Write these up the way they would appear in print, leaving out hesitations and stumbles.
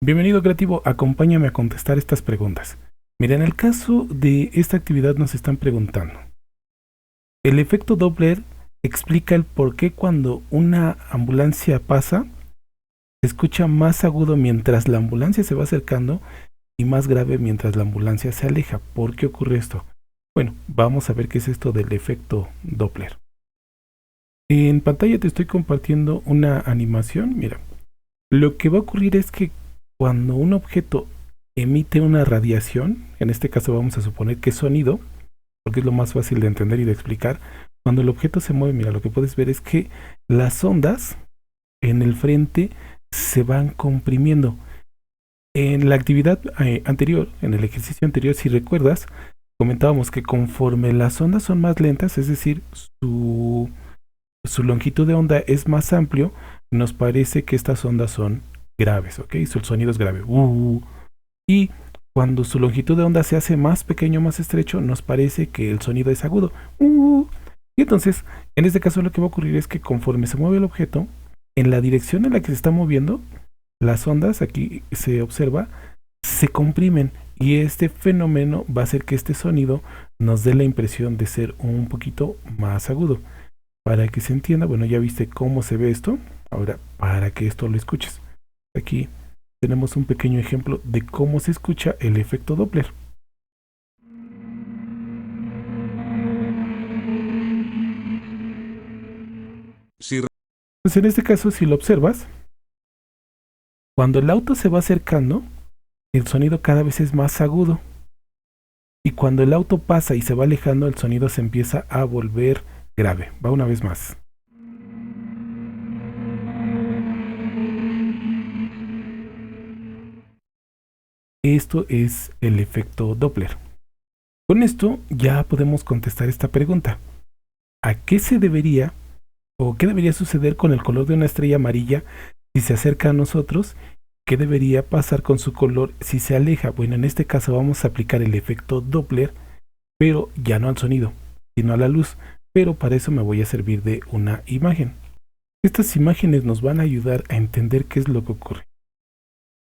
Bienvenido creativo, acompáñame a contestar estas preguntas. Mira, en el caso de esta actividad nos están preguntando. El efecto Doppler explica el por qué cuando una ambulancia pasa, se escucha más agudo mientras la ambulancia se va acercando y más grave mientras la ambulancia se aleja. ¿Por qué ocurre esto? Bueno, vamos a ver qué es esto del efecto Doppler. En pantalla te estoy compartiendo una animación. Mira, lo que va a ocurrir es que cuando un objeto emite una radiación, en este caso vamos a suponer que es sonido, porque es lo más fácil de entender y de explicar, cuando el objeto se mueve, mira, lo que puedes ver es que las ondas en el frente se van comprimiendo. En la actividad anterior, en el ejercicio anterior, si recuerdas, comentábamos que conforme las ondas son más lentas, es decir, su longitud de onda es más amplio, nos parece que estas ondas son graves, ¿ok? El sonido es grave. Y cuando su longitud de onda se hace más pequeño, más estrecho, nos parece que el sonido es agudo. Y entonces, en este caso lo que va a ocurrir es que conforme se mueve el objeto, en la dirección en la que se está moviendo, las ondas, aquí se observa, se comprimen. Y este fenómeno va a hacer que este sonido nos dé la impresión de ser un poquito más agudo. Para que se entienda, bueno, ya viste cómo se ve esto. Ahora, para que esto lo escuches. Aquí tenemos un pequeño ejemplo de cómo se escucha el efecto Doppler. Sí, Pues en este caso, si lo observas, cuando el auto se va acercando, el sonido cada vez es más agudo. Y cuando el auto pasa y se va alejando, el sonido se empieza a volver grave. Va una vez más. Esto es el efecto Doppler. Con esto ya podemos contestar esta pregunta. ¿A qué se debería o qué debería suceder con el color de una estrella amarilla si se acerca a nosotros? ¿Qué debería pasar con su color si se aleja? Bueno, en este caso vamos a aplicar el efecto Doppler, pero ya no al sonido, sino a la luz. Pero para eso me voy a servir de una imagen. Estas imágenes nos van a ayudar a entender qué es lo que ocurre.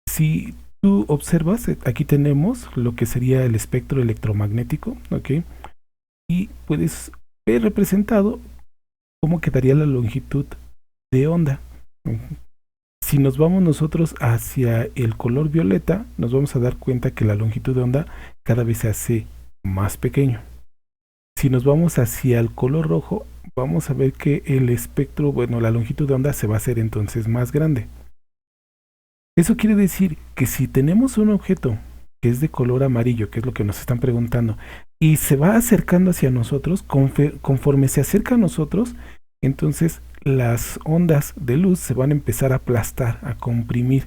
Si tú observas, aquí tenemos lo que sería el espectro electromagnético, ¿ok? Y puedes ver representado cómo quedaría la longitud de onda. Si nos vamos nosotros hacia el color violeta, nos vamos a dar cuenta que la longitud de onda cada vez se hace más pequeño. Si nos vamos hacia el color rojo, vamos a ver que el espectro, bueno, la longitud de onda se va a hacer entonces más grande. Eso quiere decir que si tenemos un objeto que es de color amarillo, que es lo que nos están preguntando, y se va acercando hacia nosotros, conforme se acerca a nosotros, entonces las ondas de luz se van a empezar a aplastar, a comprimir,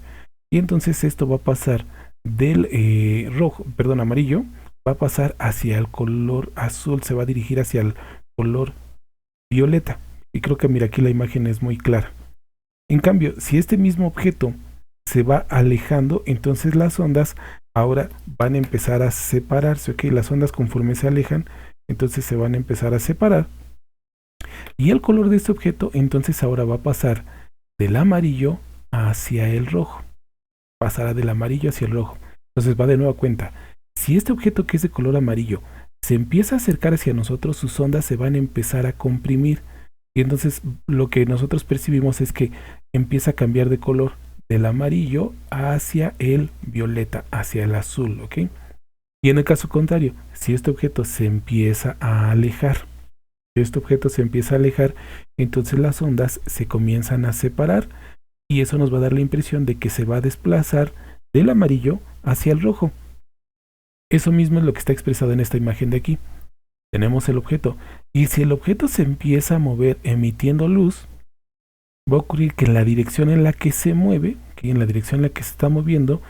y entonces esto va a pasar del amarillo, va a pasar hacia el color azul, se va a dirigir hacia el color violeta. Y creo que mira, aquí la imagen es muy clara. En cambio, si este mismo objeto se va alejando, entonces las ondas ahora van a empezar a separarse, ¿ok? Las ondas conforme se alejan, entonces se van a empezar a separar. Y el color de este objeto, entonces ahora va a pasar del amarillo hacia el rojo. Pasará del amarillo hacia el rojo. Entonces va de nueva cuenta. Si este objeto que es de color amarillo se empieza a acercar hacia nosotros, sus ondas se van a empezar a comprimir. Y entonces lo que nosotros percibimos es que empieza a cambiar de color del amarillo hacia el violeta, hacia el azul, ¿ok? Y en el caso contrario, si este objeto se empieza a alejar, entonces las ondas se comienzan a separar y eso nos va a dar la impresión de que se va a desplazar del amarillo hacia el rojo. Eso mismo es lo que está expresado en esta imagen de aquí. Tenemos el objeto y si el objeto se empieza a mover emitiendo luz, va a ocurrir que en la dirección en la que se mueve, que en la dirección en la que se está moviendo,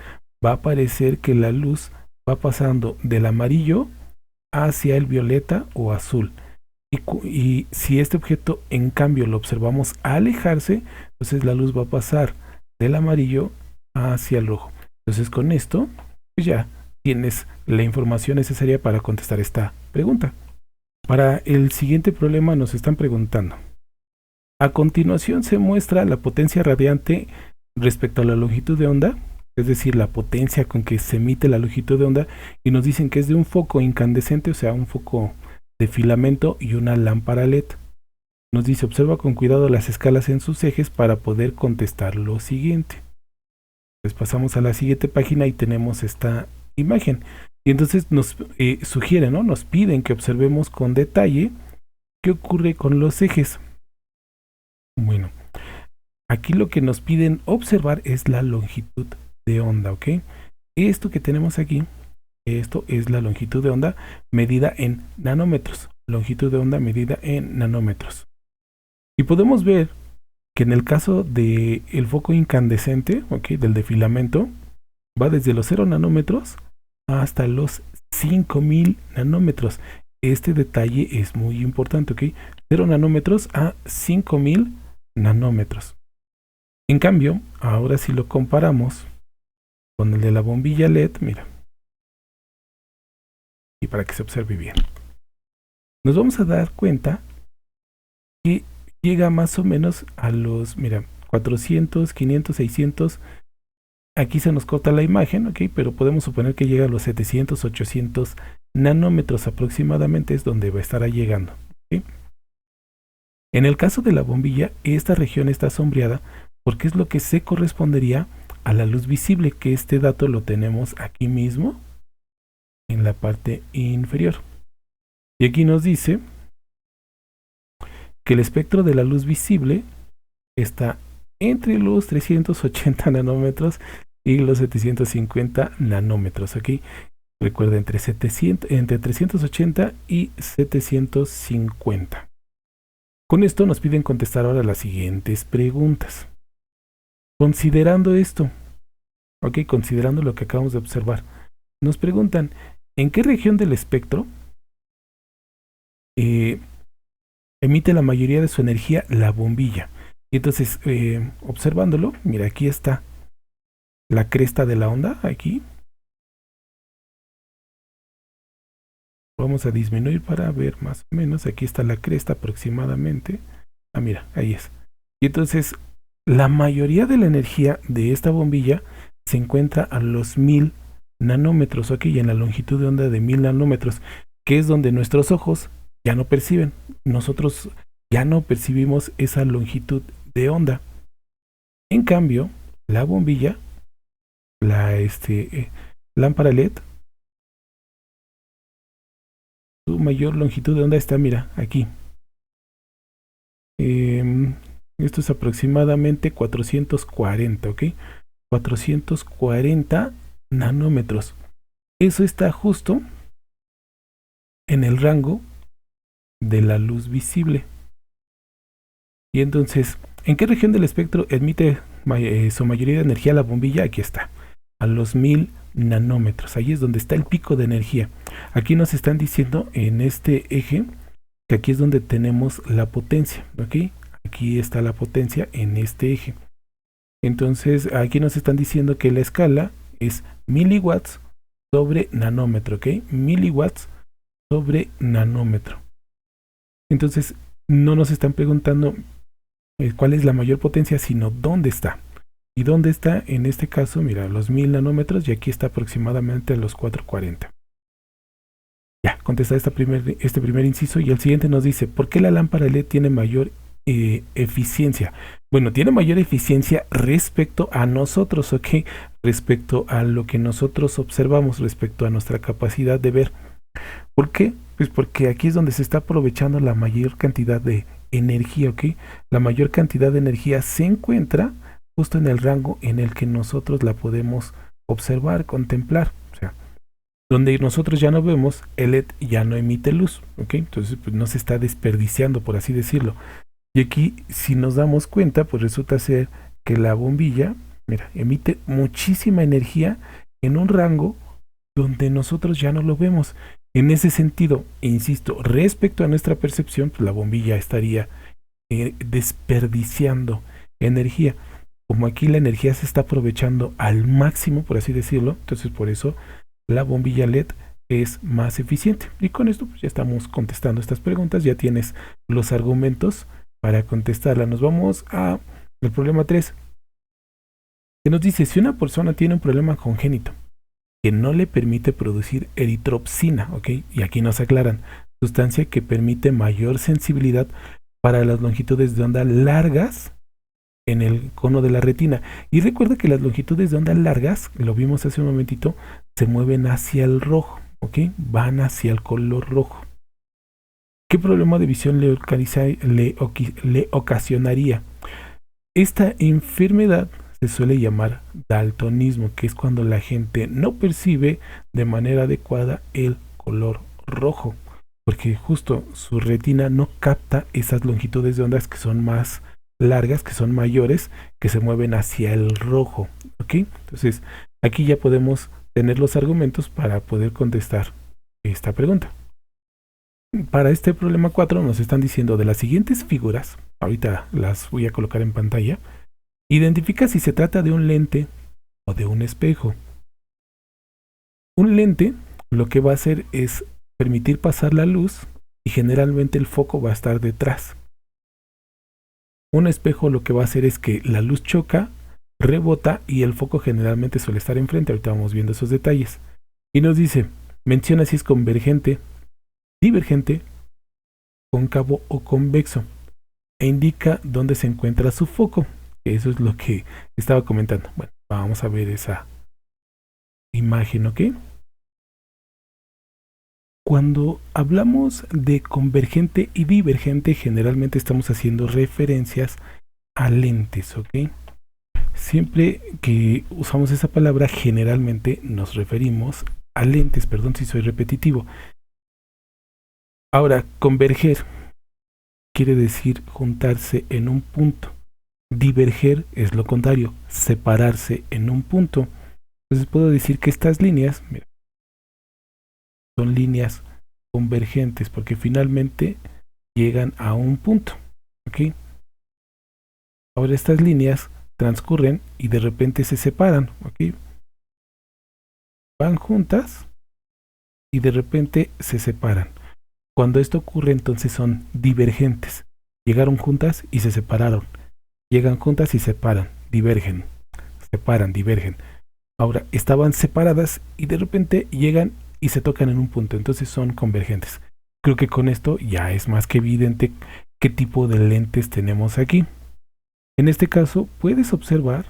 va a aparecer que la luz va pasando del amarillo hacia el violeta o azul. Y si este objeto en cambio lo observamos alejarse, entonces la luz va a pasar del amarillo hacia el rojo. Entonces con esto pues ya tienes la información necesaria para contestar esta pregunta. Para el siguiente problema nos están preguntando: a continuación se muestra la potencia radiante respecto a la longitud de onda es decir, la potencia con que se emite la longitud de onda, y nos dicen que es de un foco incandescente, o sea, un foco de filamento y una lámpara LED. Nos dice, observa con cuidado las escalas en sus ejes para poder contestar lo siguiente. Pues pasamos a la siguiente página y tenemos esta imagen. Y entonces nos sugieren, ¿no? Nos piden que observemos con detalle qué ocurre con los ejes. Bueno, aquí lo que nos piden observar es la longitud de onda, ¿ok? Esto que tenemos aquí, esto es la longitud de onda medida en nanómetros. Longitud de onda medida en nanómetros. Y podemos ver que en el caso del foco incandescente, ¿ok? Del de filamento, va desde los 0 nanómetros hasta los 5000 nanómetros. Este detalle es muy importante, ¿ok? 0 nanómetros a 5000 nanómetros. En cambio, ahora si lo comparamos con el de la bombilla LED, mira, y para que se observe bien, nos vamos a dar cuenta que llega más o menos a los, mira, 400, 500, 600. Aquí se nos corta la imagen, ¿ok? Pero podemos suponer que llega a los 700, 800 nanómetros aproximadamente, es donde va a estar llegando, ¿ok? En el caso de la bombilla, esta región está sombreada porque es lo que se correspondería a la luz visible, que este dato lo tenemos aquí mismo en la parte inferior. Y aquí nos dice que el espectro de la luz visible está entre los 380 nanómetros y los 750 nanómetros. Aquí recuerda entre 380 y 750. Con esto nos piden contestar ahora las siguientes preguntas. Considerando esto, ok, considerando lo que acabamos de observar, nos preguntan ¿en qué región del espectro emite la mayoría de su energía la bombilla? Y entonces, observándolo, mira, aquí está la cresta de la onda, aquí. Vamos a disminuir para ver más o menos, aquí está la cresta aproximadamente. Ah, mira, ahí es. Y entonces, la mayoría de la energía de esta bombilla se encuentra a los 1000 nanómetros, ok, y en la longitud de onda de 1000 nanómetros, que es donde nuestros ojos ya no perciben. Nosotros ya no percibimos esa longitud de onda. En cambio, la bombilla, la lámpara LED, su mayor longitud de onda está, mira, aquí. Esto es aproximadamente 440, ¿ok? 440 nanómetros. Eso está justo en el rango de la luz visible. Y entonces, ¿en qué región del espectro emite su mayoría de energía la bombilla? Aquí está, a los 1000 nanómetros. Ahí es donde está el pico de energía. Aquí nos están diciendo en este eje que aquí es donde tenemos la potencia, ¿ok? Aquí está la potencia en este eje. Entonces, aquí nos están diciendo que la escala es miliwatts sobre nanómetro, ¿ok? Miliwatts sobre nanómetro. Entonces, no nos están preguntando cuál es la mayor potencia, sino dónde está. ¿Y dónde está? En este caso, mira, los 1000 nanómetros y aquí está aproximadamente a los 440. Ya, contesta este primer inciso y el siguiente nos dice, ¿por qué la lámpara LED tiene mayor eficiencia? Bueno, tiene mayor eficiencia respecto a nosotros, ¿ok? Respecto a lo que nosotros observamos, respecto a nuestra capacidad de ver. ¿Por qué? Pues porque aquí es donde se está aprovechando la mayor cantidad de energía, ¿ok? La mayor cantidad de energía se encuentra justo en el rango en el que nosotros la podemos observar, contemplar. O sea, donde nosotros ya no vemos, el LED ya no emite luz, ¿ok? Entonces pues, no se está desperdiciando, por así decirlo. Y aquí, si nos damos cuenta, pues resulta ser que la bombilla, mira, emite muchísima energía en un rango donde nosotros ya no lo vemos. En ese sentido, insisto, respecto a nuestra percepción, pues la bombilla estaría desperdiciando energía. Como aquí la energía se está aprovechando al máximo, por así decirlo, entonces por eso la bombilla LED es más eficiente. Y con esto pues ya estamos contestando estas preguntas, ya tienes los argumentos para contestarla. Nos vamos a el problema 3. que nos dice, si una persona tiene un problema congénito que no le permite producir eritropsina, ¿ok? Y aquí nos aclaran, sustancia que permite mayor sensibilidad para las longitudes de onda largas en el cono de la retina. Y recuerda que las longitudes de onda largas, lo vimos hace un momentito, se mueven hacia el rojo, ¿ok? Van hacia el color rojo. ¿Qué problema de visión le ocasionaría? Esta enfermedad se suele llamar daltonismo, que es cuando la gente no percibe de manera adecuada el color rojo, porque justo su retina no capta esas longitudes de ondas que son más largas, que son mayores, que se mueven hacia el rojo, ¿ok? Entonces, aquí ya podemos tener los argumentos para poder contestar esta pregunta. Para este problema 4 nos están diciendo de las siguientes figuras, ahorita las voy a colocar en pantalla, identifica si se trata de un lente o de un espejo. Un lente lo que va a hacer es permitir pasar la luz y generalmente el foco va a estar detrás. Un espejo lo que va a hacer es que la luz choca, rebota y el foco generalmente suele estar enfrente. Ahorita vamos viendo esos detalles. Y nos dice, menciona si es convergente, divergente, cóncavo o convexo. E indica dónde se encuentra su foco. Eso es lo que estaba comentando. Bueno, vamos a ver esa imagen, ¿ok? Cuando hablamos de convergente y divergente, generalmente estamos haciendo referencias a lentes, ¿ok? Siempre que usamos esa palabra, generalmente nos referimos a lentes, perdón si soy repetitivo. Ahora, converger quiere decir juntarse en un punto. Diverger es lo contrario, separarse en un punto. Entonces puedo decir que estas líneas, mira, son líneas convergentes porque finalmente llegan a un punto, ¿ok? Ahora estas líneas transcurren y de repente se separan, ¿ok? Van juntas y de repente se separan. Cuando esto ocurre, entonces son divergentes. Llegaron juntas y se separaron. Llegan juntas y se separan, divergen, separan, divergen. Ahora, estaban separadas y de repente llegan y se tocan en un punto, entonces son convergentes. Creo que con esto ya es más que evidente qué tipo de lentes tenemos aquí. En este caso, puedes observar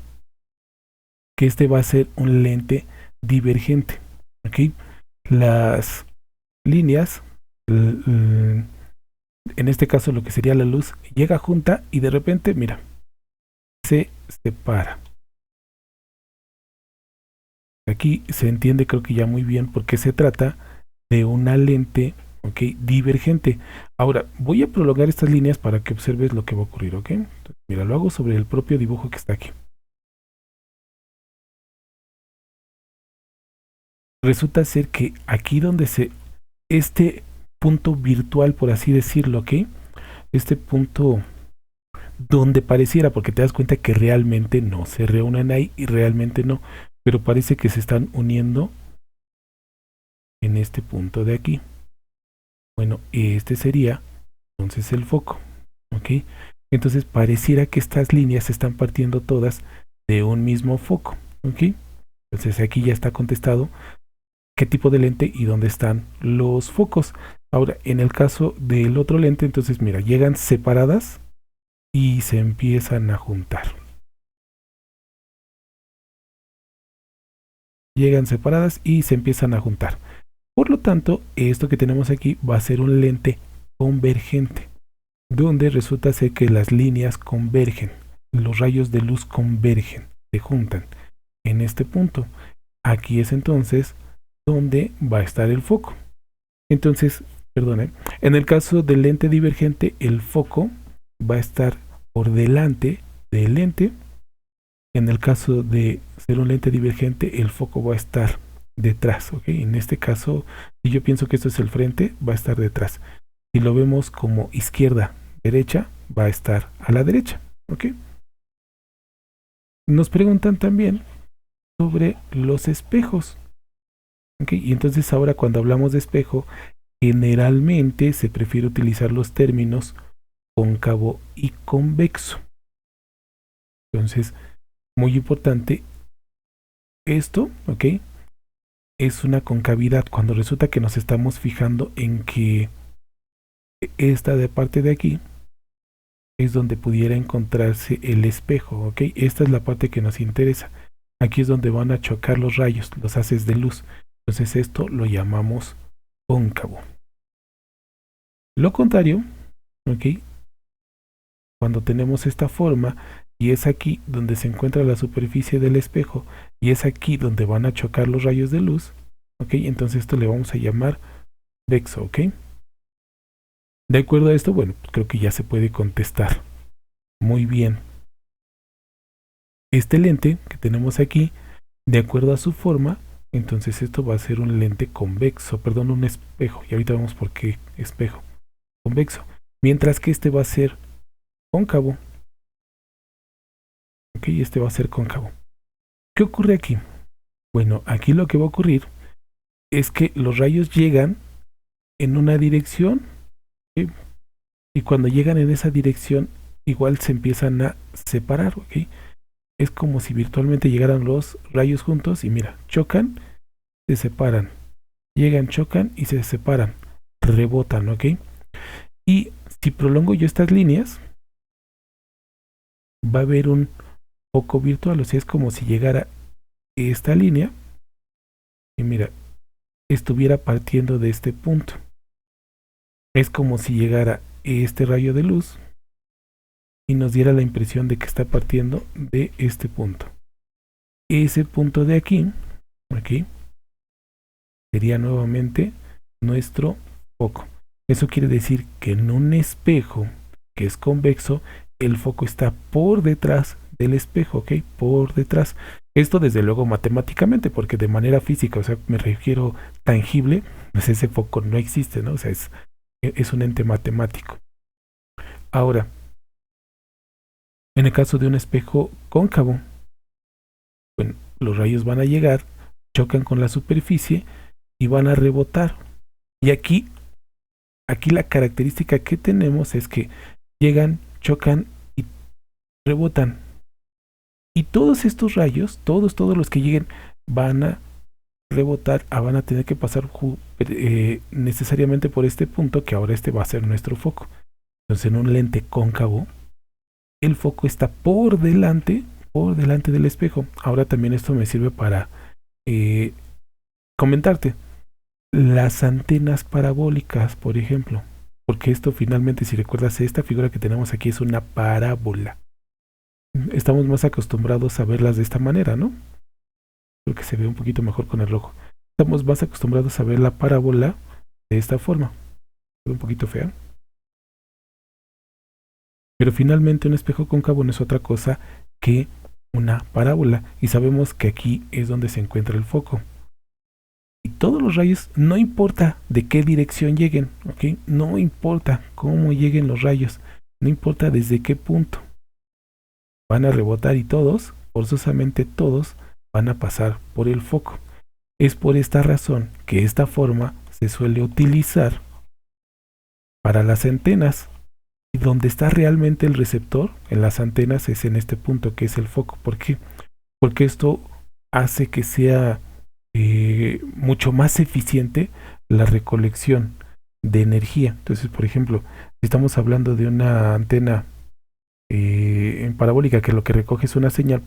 que este va a ser un lente divergente, ¿ok? Las líneas, en este caso lo que sería la luz, llega junta y de repente, mira, se separa. Aquí se entiende creo que ya muy bien por qué se trata de una lente, ¿ok? Divergente. Ahora, voy a prolongar estas líneas para que observes lo que va a ocurrir, ¿ok? Entonces, mira, lo hago sobre el propio dibujo que está aquí. Resulta ser que aquí este punto virtual, por así decirlo, ¿ok? Este punto donde pareciera, porque te das cuenta que realmente no se reúnen ahí y realmente no, pero parece que se están uniendo en este punto de aquí. Bueno, este sería entonces el foco, ¿ok? Entonces pareciera que estas líneas se están partiendo todas de un mismo foco, ¿ok? Entonces aquí ya está contestado qué tipo de lente y dónde están los focos. Ahora, en el caso del otro lente, entonces mira, llegan separadas y se empiezan a juntar. Llegan separadas y se empiezan a juntar. Por lo tanto, esto que tenemos aquí va a ser un lente convergente, donde resulta ser que las líneas convergen, los rayos de luz convergen, se juntan en este punto. Aquí es entonces donde va a estar el foco. Entonces, perdone, en el caso del lente divergente, el foco va a estar por delante del lente. En el caso de ser un lente divergente, el foco va a estar detrás, ¿ok? En este caso, si yo pienso que esto es el frente, va a estar detrás. Si lo vemos como izquierda, derecha, va a estar a la derecha, ¿ok? Nos preguntan también sobre los espejos, ¿ok? Y entonces ahora cuando hablamos de espejo, generalmente se prefiere utilizar los términos cóncavo y convexo. Entonces, muy importante, esto, ¿ok? Es una concavidad cuando resulta que nos estamos fijando en que esta de parte de aquí es donde pudiera encontrarse el espejo, ¿ok? Esta es la parte que nos interesa. Aquí es donde van a chocar los rayos, los haces de luz. Entonces esto lo llamamos cóncavo. Lo contrario, ¿ok? Cuando tenemos esta forma y es aquí donde se encuentra la superficie del espejo y es aquí donde van a chocar los rayos de luz, ¿ok? Entonces esto le vamos a llamar convexo, ¿ok? De acuerdo a esto, bueno, pues creo que ya se puede contestar. Muy bien. Este lente que tenemos aquí, de acuerdo a su forma, entonces esto va a ser un lente convexo, perdón, un espejo. Y ahorita vemos por qué espejo. Convexo. Mientras que este va a ser cóncavo. Ok, este va a ser cóncavo. ¿Qué ocurre aquí? Bueno, aquí lo que va a ocurrir es que los rayos llegan en una dirección, ¿ok? Y cuando llegan en esa dirección, igual se empiezan a separar, ¿ok? Es como si virtualmente llegaran los rayos juntos y mira, chocan, se separan, llegan, chocan y se separan, rebotan, ¿ok? Y si prolongo yo estas líneas, va a haber un foco virtual, o sea, es como si llegara esta línea y mira, estuviera partiendo de este punto. Es como si llegara este rayo de luz y nos diera la impresión de que está partiendo de este punto. Ese punto de aquí, aquí, sería nuevamente nuestro foco. Eso quiere decir que en un espejo que es convexo, el foco está por detrás del espejo, ¿ok? Por detrás. Esto desde luego matemáticamente, porque de manera física, o sea, me refiero tangible, pues ese foco no existe, ¿no? O sea, es un ente matemático. Ahora, en el caso de un espejo cóncavo, bueno, los rayos van a llegar, chocan con la superficie y van a rebotar. Y aquí la característica que tenemos es que llegan, chocan y rebotan. Y todos estos rayos, todos los que lleguen, van a rebotar, van a tener que pasar necesariamente por este punto, que ahora este va a ser nuestro foco. Entonces en un lente cóncavo, el foco está por delante del espejo. Ahora también esto me sirve para comentarte. Las antenas parabólicas, por ejemplo, porque esto finalmente, si recuerdas, esta figura que tenemos aquí es una parábola. Estamos más acostumbrados a verlas de esta manera, ¿no? Creo que se ve un poquito mejor con el rojo. Estamos más acostumbrados a ver la parábola de esta forma. Se ve un poquito fea. Pero finalmente un espejo cóncavo no es otra cosa que una parábola. Y sabemos que aquí es donde se encuentra el foco. Y todos los rayos, no importa de qué dirección lleguen, ¿ok? No importa cómo lleguen los rayos, no importa desde qué punto. Van a rebotar y todos, forzosamente todos, van a pasar por el foco. Es por esta razón que esta forma se suele utilizar para las antenas. Y donde está realmente el receptor en las antenas es en este punto que es el foco. ¿Por qué? Porque esto hace que sea mucho más eficiente la recolección de energía. Entonces, por ejemplo, si estamos hablando de una antena en parabólica que lo que recoge es una señal,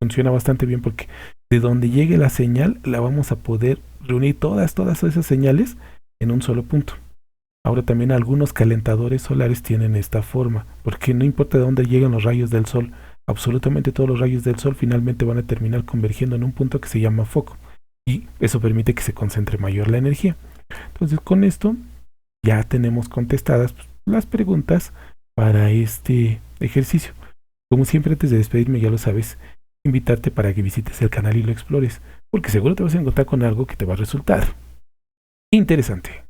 funciona bastante bien porque de donde llegue la señal la vamos a poder reunir todas esas señales en un solo punto. Ahora también algunos calentadores solares tienen esta forma, porque no importa de dónde lleguen los rayos del sol, absolutamente todos los rayos del sol finalmente van a terminar convergiendo en un punto que se llama foco. Y eso permite que se concentre mayor la energía. Entonces con esto ya tenemos contestadas las preguntas para este ejercicio. Como siempre, antes de despedirme, ya lo sabes, invitarte para que visites el canal y lo explores, porque seguro te vas a encontrar con algo que te va a resultar interesante.